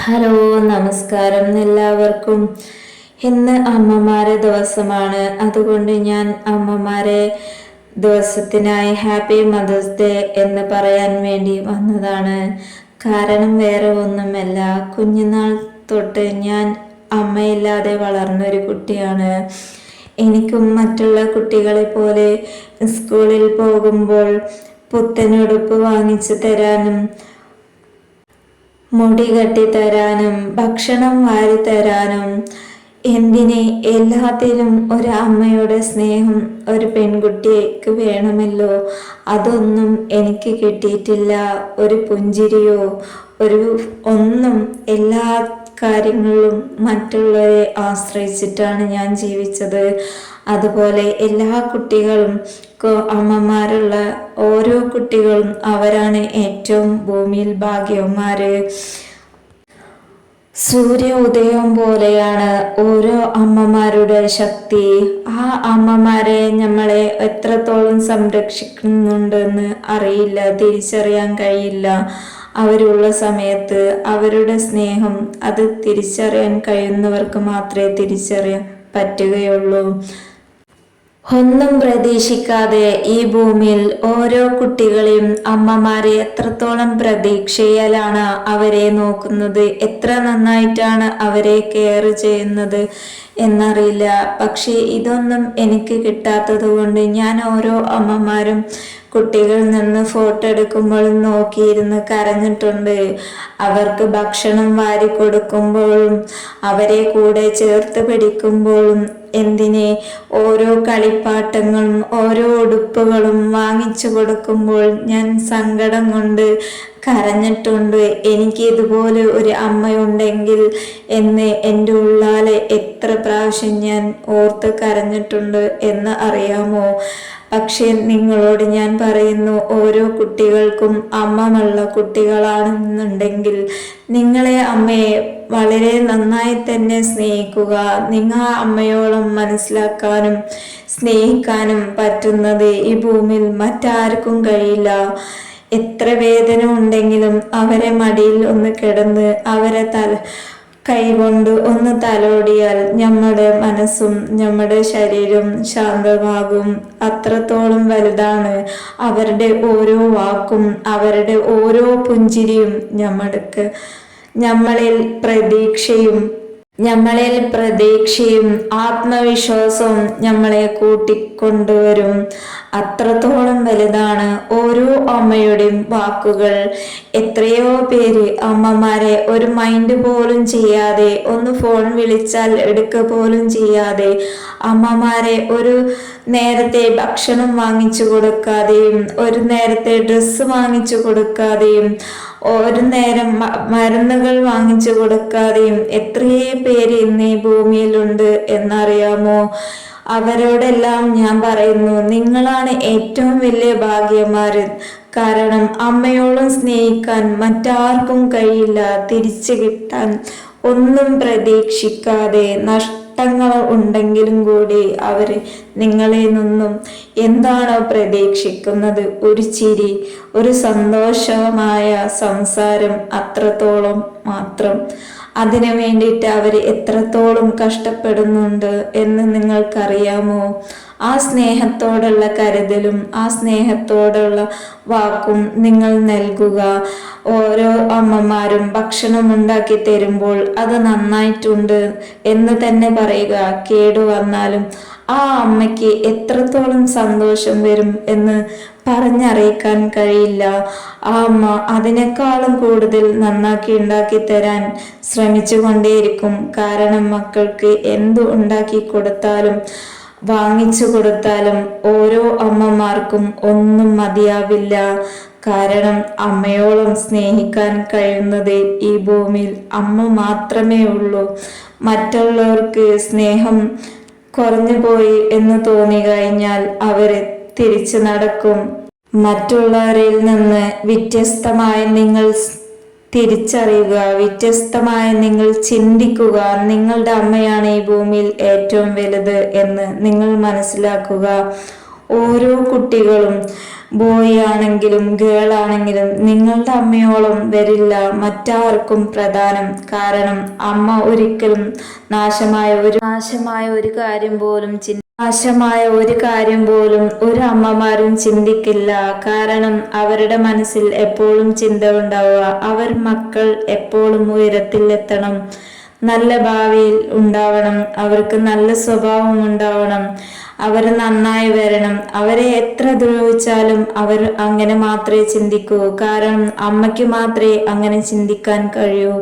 Hello, നമസ്കാരം എല്ലാവർക്കും. ഇന്ന് അമ്മമാരെ ദിവസമാണ്. അതുകൊണ്ട് ഞാൻ അമ്മമാരെ ദിവസത്തിനായി ഹാപ്പി മദേഴ്സ് ഡേ എന്ന് പറയാൻ വേണ്ടി വന്നതാണ്. കാരണം വേറെ ഒന്നുമല്ല, കുഞ്ഞുനാൾ തൊട്ട് ഞാൻ അമ്മയില്ലാതെ വളർന്നൊരു കുട്ടിയാണ്. എനിക്കും മറ്റുള്ള കുട്ടികളെ പോലെ സ്കൂളിൽ പോകുമ്പോൾ പുത്തനുടുപ്പ് വാങ്ങിച്ചു തരാനും മുടി കെട്ടി തരാനും ഭക്ഷണം വാരി തരാനും എല്ലാത്തിനും ഒരു അമ്മയുടെ സ്നേഹം ഒരു പെൺകുട്ടിക്ക് വേണമല്ലോ. അതൊന്നും എനിക്ക് കിട്ടിയിട്ടില്ല. ഒരു പുഞ്ചിരിയോ ഒന്നും. എല്ലാ കാര്യങ്ങളിലും മറ്റുള്ളവരെ ആശ്രയിച്ചിട്ടാണ് ഞാൻ ജീവിച്ചത്. അതുപോലെ എല്ലാ കുട്ടികളും അമ്മമാരുള്ള ഓരോ കുട്ടികളും അവരാണ് ഏറ്റവും ഭൂമിയിൽ ഭാഗ്യവന്മാര്. സൂര്യ ഉദയം പോലെയാണ് ഓരോ അമ്മമാരുടെ ശക്തി. ആ അമ്മമാരെ നമ്മളെ എത്രത്തോളം സംരക്ഷിക്കുന്നുണ്ടെന്ന് അറിയില്ല, തിരിച്ചറിയാൻ കഴിയില്ല. അവരുള്ള സമയത്ത് അവരുടെ സ്നേഹം അത് തിരിച്ചറിയാൻ കഴിയുന്നവർക്ക് മാത്രമേ തിരിച്ചറിയാൻ പറ്റുകയുള്ളൂ. ഒന്നും പ്രതീക്ഷിക്കാതെ ഈ ഭൂമിയിൽ ഓരോ കുട്ടികളെയും അമ്മമാരെ എത്രത്തോളം പ്രതീക്ഷയിലാണ് അവരെ നോക്കുന്നത്, എത്ര നന്നായിട്ടാണ് അവരെ കെയർ ചെയ്യുന്നത് എന്നറിയില്ല. പക്ഷേ ഇതൊന്നും എനിക്ക് കിട്ടാത്തത് കൊണ്ട് ഞാൻ ഓരോ അമ്മമാരും കുട്ടികളിൽ നിന്ന് ഫോട്ടോ എടുക്കുമ്പോൾ നോക്കിയിരുന്ന് കരഞ്ഞിട്ടുണ്ട്. അവർക്ക് ഭക്ഷണം വാരി കൊടുക്കുമ്പോഴും അവരെ കൂടെ ചേർത്ത് പിടിക്കുമ്പോഴും ഓരോ കളിപ്പാട്ടങ്ങളും ഓരോ ഉടുപ്പുകളും വാങ്ങിച്ചു കൊടുക്കുമ്പോൾ ഞാൻ സങ്കടം കൊണ്ട് കരഞ്ഞിട്ടുണ്ട്. എനിക്ക് ഇതുപോലെ ഒരു അമ്മയുണ്ടെങ്കിൽ എന്ന് എൻ്റെ ഉള്ളാലെ എത്ര പ്രാവശ്യം ഞാൻ ഓർത്ത് കരഞ്ഞിട്ടുണ്ട് എന്ന് അറിയാമോ? പക്ഷെ നിങ്ങളോട് ഞാൻ പറയുന്നു, ഓരോ കുട്ടികൾക്കും അമ്മമുള്ള കുട്ടികളാണെന്നുണ്ടെങ്കിൽ നിങ്ങളെ അമ്മയെ വളരെ നന്നായി തന്നെ സ്നേഹിക്കുക. നിങ്ങൾ അമ്മയോളം മനസ്സിലാക്കാനും സ്നേഹിക്കാനും പറ്റുന്നത് ഈ ഭൂമിയിൽ മറ്റാർക്കും കഴിയില്ല. എത്ര വേദന ഉണ്ടെങ്കിലും അവരെ മടിയിൽ ഒന്ന് കിടന്ന് അവരെ കൈകൊണ്ട് ഒന്ന് തലോടിയാൽ നമ്മുടെ മനസ്സും നമ്മുടെ ശരീരവും ശാന്തമാകും. അത്രത്തോളം വലുതാണ് അവരുടെ ഓരോ വാക്കും, അവരുടെ ഓരോ പുഞ്ചിരിയും നമ്മളിൽ പ്രതീക്ഷയും ആത്മവിശ്വാസവും നമ്മളെ കൂട്ടിക്കൊണ്ടുവരും. അത്രത്തോളം വലുതാണ് ഓരോ അമ്മയുടെയും വാക്കുകൾ. എത്രയോ പേര് അമ്മമാരെ ഒരു മൈൻഡ് പോലും ചെയ്യാതെ, ഒന്ന് ഫോൺ വിളിച്ചാൽ എടുക്കുക പോലും ചെയ്യാതെ, അമ്മമാരെ ഒരു നേരത്തെ ഭക്ഷണം വാങ്ങിച്ചു കൊടുക്കാതെയും ഒരു നേരത്തെ ഡ്രസ്സ് വാങ്ങിച്ചു കൊടുക്കാതെയും ഒരു നേരം മരുന്നുകൾ വാങ്ങിച്ചു കൊടുക്കാതെയും എത്രയേ പേര് ഇന്ന് ഈ ഭൂമിയിലുണ്ട് എന്നറിയാമോ? അവരോടെല്ലാം ഞാൻ പറയുന്നു, നിങ്ങളാണ് ഏറ്റവും വലിയ ഭാഗ്യന്മാര്. കാരണം അമ്മയോളം സ്നേഹിക്കാൻ മറ്റാർക്കും കഴിയില്ല. തിരിച്ചു കിട്ടാൻ ഒന്നും പ്രതീക്ഷിക്കാതെ നഷ്ടങ്ങൾ ഉണ്ടെങ്കിലും കൂടി അവര് നിങ്ങളിൽ നിന്നും എന്താണോ പ്രതീക്ഷിക്കുന്നത്, ഒരു ചിരി, ഒരു സന്തോഷമായ സംസാരം, അത്രത്തോളം മാത്രം. അതിനു വേണ്ടിയിട്ട് അവർ എത്രത്തോളം കഷ്ടപ്പെടുന്നുണ്ട് എന്ന് നിങ്ങൾക്കറിയാമോ? ആ സ്നേഹത്തോടുള്ള കരുതലും ആ സ്നേഹത്തോടുള്ള വാക്കും നിങ്ങൾ നൽകുക. ഓരോ അമ്മമാരും ഭക്ഷണം ഉണ്ടാക്കി തരുമ്പോൾ അത് നന്നായിട്ടുണ്ട് എന്ന് തന്നെ പറയുക. കേടുവന്നാലും ആ അമ്മയ്ക്ക് എത്രത്തോളം സന്തോഷം വരും എന്ന് പറഞ്ഞറിയിക്കാൻ കഴിയില്ല. ആ അമ്മ അതിനേക്കാളും കൂടുതൽ നന്നാക്കി ഉണ്ടാക്കി തരാൻ ശ്രമിച്ചു കൊണ്ടേയിരിക്കും. കാരണം മക്കൾക്ക് എന്തു ഉണ്ടാക്കി കൊടുത്താലും വാങ്ങിച്ചു കൊടുത്താലും ഓരോ അമ്മമാർക്കും ഒന്നും മതിയാവില്ല. കാരണം അമ്മയോളം സ്നേഹിക്കാൻ കഴിയുന്നത് ഈ ഭൂമിയിൽ അമ്മ മാത്രമേ ഉള്ളൂ. മറ്റുള്ളവർക്ക് സ്നേഹം കുറഞ്ഞു പോയി എന്ന് തോന്നി കഴിഞ്ഞാൽ അവര് തിരിച്ചു നടക്കും. മറ്റുള്ളവരിൽ നിന്ന് വ്യത്യസ്തമായി നിങ്ങൾ തിരിച്ചറിയുക, വ്യത്യസ്തമായി നിങ്ങൾ ചിന്തിക്കുക. നിങ്ങളുടെ അമ്മയാണ് ഈ ഭൂമിയിൽ ഏറ്റവും വലുത് എന്ന് നിങ്ങൾ മനസ്സിലാക്കുക. ഓരോ കുട്ടികളും ബോയ് ആണെങ്കിലും ഗേൾ ആണെങ്കിലും നിങ്ങളുടെ അമ്മയോളം വരില്ല മറ്റാർക്കും പ്രധാനം. കാരണം അമ്മ ഒരിക്കലും നാശമായ ഒരു കാര്യം പോലും ഒരു അമ്മമാരും ചിന്തിക്കില്ല. കാരണം അവരുടെ മനസ്സിൽ എപ്പോഴും ചിന്ത ഉണ്ടാവുക അവർ മക്കൾ എപ്പോഴും ഉയരത്തിൽ എത്തണം, നല്ല ഭാവിയിൽ ഉണ്ടാവണം, അവർക്ക് നല്ല സ്വഭാവം ഉണ്ടാവണം, അവർ നന്നായി വരണം. അവരെ എത്ര ദ്രോഹിച്ചാലും അവർ അങ്ങനെ മാത്രമേ ചിന്തിക്കൂ. കാരണം അമ്മയ്ക്ക് മാത്രമേ അങ്ങനെ ചിന്തിക്കാൻ കഴിയൂ,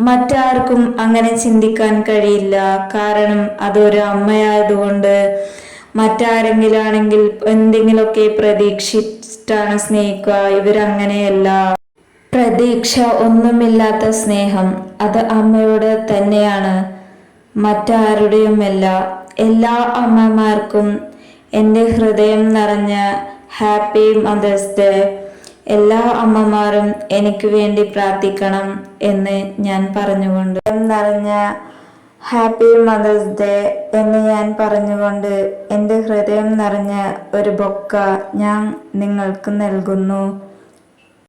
മറ്റാർക്കും അങ്ങനെ ചിന്തിക്കാൻ കഴിയില്ല. കാരണം അതൊരു അമ്മയായതുകൊണ്ട്. മറ്റാരെങ്കിലും ആണെങ്കിൽ എന്തെങ്കിലുമൊക്കെ പ്രതീക്ഷിച്ചിട്ടാണ് സ്നേഹിക്കുക, ഇവരങ്ങനെയല്ല. പ്രതീക്ഷ ഒന്നുമില്ലാത്ത സ്നേഹം അത് അമ്മയോട് തന്നെയാണ്, മറ്റാരുടെയുമല്ല. എല്ലാ അമ്മമാർക്കും എൻ്റെ ഹൃദയം നിറഞ്ഞ ഹാപ്പി മദേഴ്സ് ഡേ. എല്ലാ അമ്മമാരും എനിക്ക് വേണ്ടി പ്രാർത്ഥിക്കണം എന്ന് ഞാൻ പറഞ്ഞുകൊണ്ട് നിറഞ്ഞ ഹാപ്പി മദേഴ്സ് ഡേ എന്ന് ഞാൻ പറഞ്ഞുകൊണ്ട് എൻ്റെ ഹൃദയം നിറഞ്ഞ ഒരു ബൊക്ക ഞാൻ നിങ്ങൾക്ക് നൽകുന്നു.